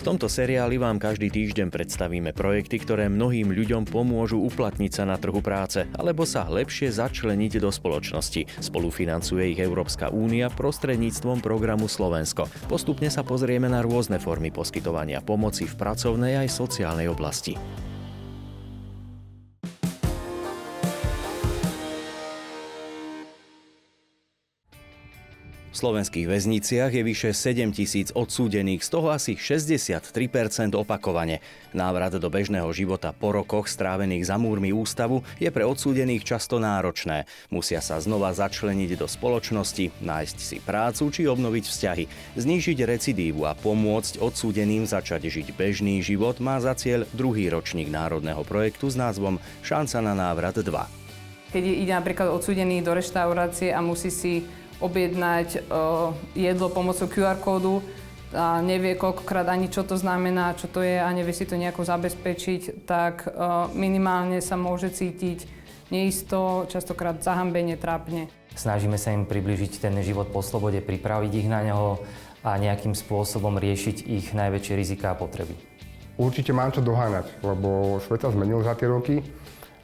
tomto seriáli vám každý týždeň predstavíme projekty, ktoré mnohým ľuďom pomôžu uplatniť sa na trhu práce alebo sa lepšie začleniť do spoločnosti. Spolufinancuje ich Európska únia prostredníctvom programu Slovensko. Postupne sa pozrieme na rôzne formy poskytovania pomoci v pracovnej aj sociálnej oblasti. V slovenských väzniciach je vyše 7 000 odsúdených, z toho asi 63% opakovane. Návrat do bežného života po rokoch strávených za múrmi ústavu je pre odsúdených často náročné. Musia sa znova začleniť do spoločnosti, nájsť si prácu či obnoviť vzťahy. Znížiť recidívu a pomôcť odsúdeným začať žiť bežný život má za cieľ druhý ročník národného projektu s názvom Šanca na návrat 2. Keď ide napríklad odsúdený do reštaurácie a musí si objednať jedlo pomocou QR kódu a nevie koľkokrát ani čo to znamená, čo to je a nevie si to nejako zabezpečiť, tak minimálne sa môže cítiť neisto, častokrát zahambene, trápne. Snažíme sa im priblížiť ten život po slobode, pripraviť ich na neho a nejakým spôsobom riešiť ich najväčšie riziká a potreby. Určite mám čo doháňať, lebo svet sa zmenil za tie roky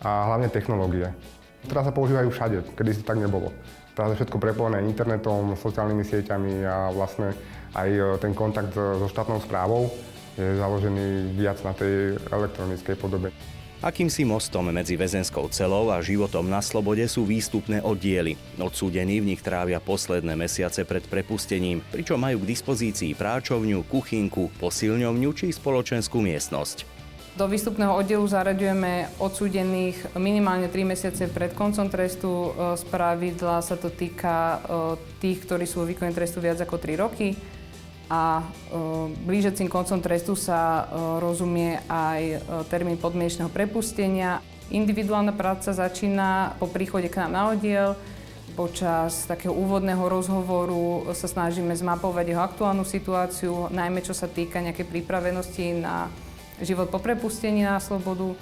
a hlavne technológie. Teraz sa používajú všade, kedy si tak nebolo. Teraz je všetko prepojené internetom, sociálnymi sieťami a vlastne aj ten kontakt so štátnou správou je založený viac na tej elektronickej podobe. Akýmsi mostom medzi väzenskou celou a životom na slobode sú výstupné oddiely. Odsúdení v nich trávia posledné mesiace pred prepustením, pričom majú k dispozícii práčovňu, kuchynku, posilňovňu či spoločenskú miestnosť. Do výstupného oddielu zaraďujeme odsúdených minimálne 3 mesiace pred koncom trestu. Spravidla sa to týka tých, ktorí sú vo výkone trestu viac ako 3 roky. A blížiacim koncom trestu sa rozumie aj termín podmienečného prepustenia. Individuálna práca začína po príchode k nám na oddiel. Počas takého úvodného rozhovoru sa snažíme zmapovať jeho aktuálnu situáciu, najmä čo sa týka nejakej pripravenosti na život po prepustení na slobodu.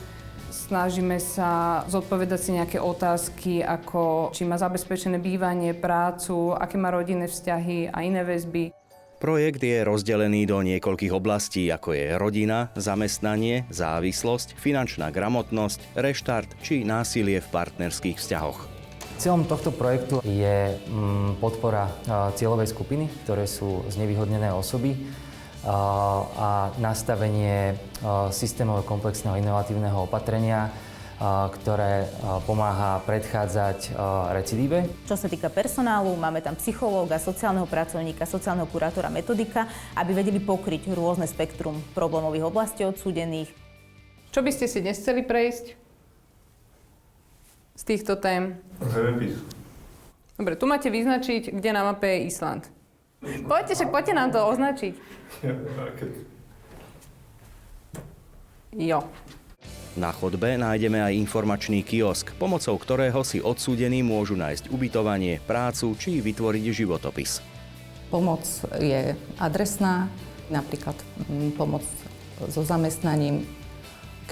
Snažíme sa zodpovedať si nejaké otázky, ako či má zabezpečené bývanie, prácu, aké má rodinné vzťahy a iné väzby. Projekt je rozdelený do niekoľkých oblastí, ako je rodina, zamestnanie, závislosť, finančná gramotnosť, reštart či násilie v partnerských vzťahoch. Cieľom tohto projektu je podpora cieľovej skupiny, ktoré sú znevýhodnené osoby, a nastavenie systémového komplexného inovatívneho opatrenia, ktoré pomáha predchádzať recidíve. Čo sa týka personálu, máme tam psychológa, sociálneho pracovníka, sociálneho kurátora, metodika, aby vedeli pokryť rôzne spektrum problémových oblastí odsúdených. Čo by ste si dnes chceli prejsť z týchto tém? Zemepis. Dobre, tu máte vyznačiť, kde na mape je Island. Poďte nám to označiť. Jo. Na chodbe nájdeme aj informačný kiosk, pomocou ktorého si odsúdení môžu nájsť ubytovanie, prácu či vytvoriť životopis. Pomoc je adresná, napríklad pomoc so zamestnaním,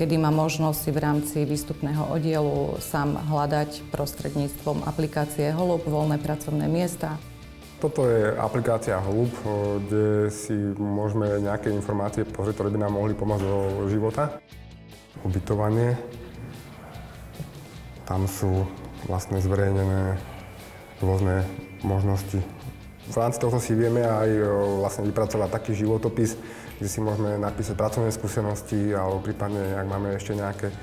kedy má možnosť si v rámci výstupného oddielu sám hľadať prostredníctvom aplikácie Holub voľné pracovné miesta. Toto je aplikácia Holub, kde si môžeme nejaké informácie pozrieť, ktoré by nám mohli pomôcť do života. Ubytovanie. Tam sú vlastne zverejnené rôzne možnosti. V rámci tohto si vieme aj vlastne vypracovať taký životopis, kde si môžeme napísať pracovné skúsenosti alebo prípadne, ak máme ešte nejaké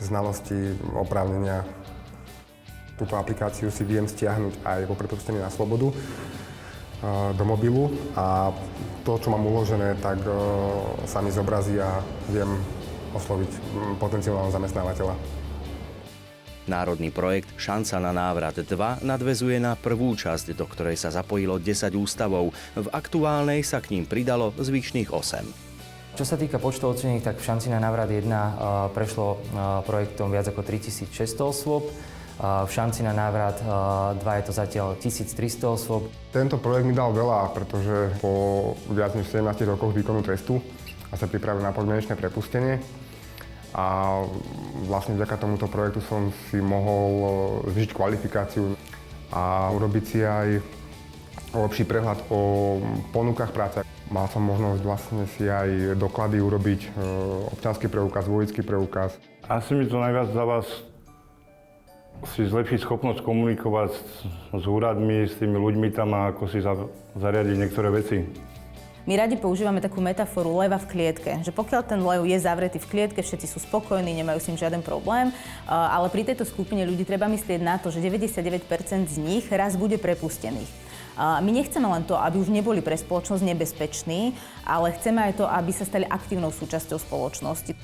znalosti, oprávnenia. Túto aplikáciu si viem stiahnuť aj po prepustení na slobodu do mobilu a to, čo mám uložené, tak sa mi zobrazí a viem osloviť potenciálneho zamestnávateľa. Národný projekt Šanca na návrat 2 nadväzuje na prvú časť, do ktorej sa zapojilo 10 ústavov. V aktuálnej sa k ním pridalo zvyšných 8. Čo sa týka počtu odsúdených, tak v Šanci na návrat 1 prešlo projektom viac ako 3600 osôb. V Šanci na návrat 2 je to zatiaľ 1300 osôb. Tento projekt mi dal veľa, pretože po viac než 17 rokoch výkonu trestu a sa pripravil na podmienečné prepustenie. A vlastne vďaka tomuto projektu som si mohol zvýšiť kvalifikáciu a urobiť si aj lepší prehľad o ponukách práce. Mal som možnosť vlastne si aj doklady urobiť, občiansky preukaz, vodičský preukaz. Asi mi to najviac za vás si zlepšiť schopnosť komunikovať s úradmi, s tými ľuďmi tam a ako si zariadiť niektoré veci. My radi používame takú metaforu leva v klietke, že pokiaľ ten lev je zavretý v klietke, všetci sú spokojní, nemajú s ním žiaden problém, ale pri tejto skupine ľudí treba myslieť na to, že 99% z nich raz bude prepustených. My nechceme len to, aby už neboli pre spoločnosť nebezpeční, ale chceme aj to, aby sa stali aktívnou súčasťou spoločnosti.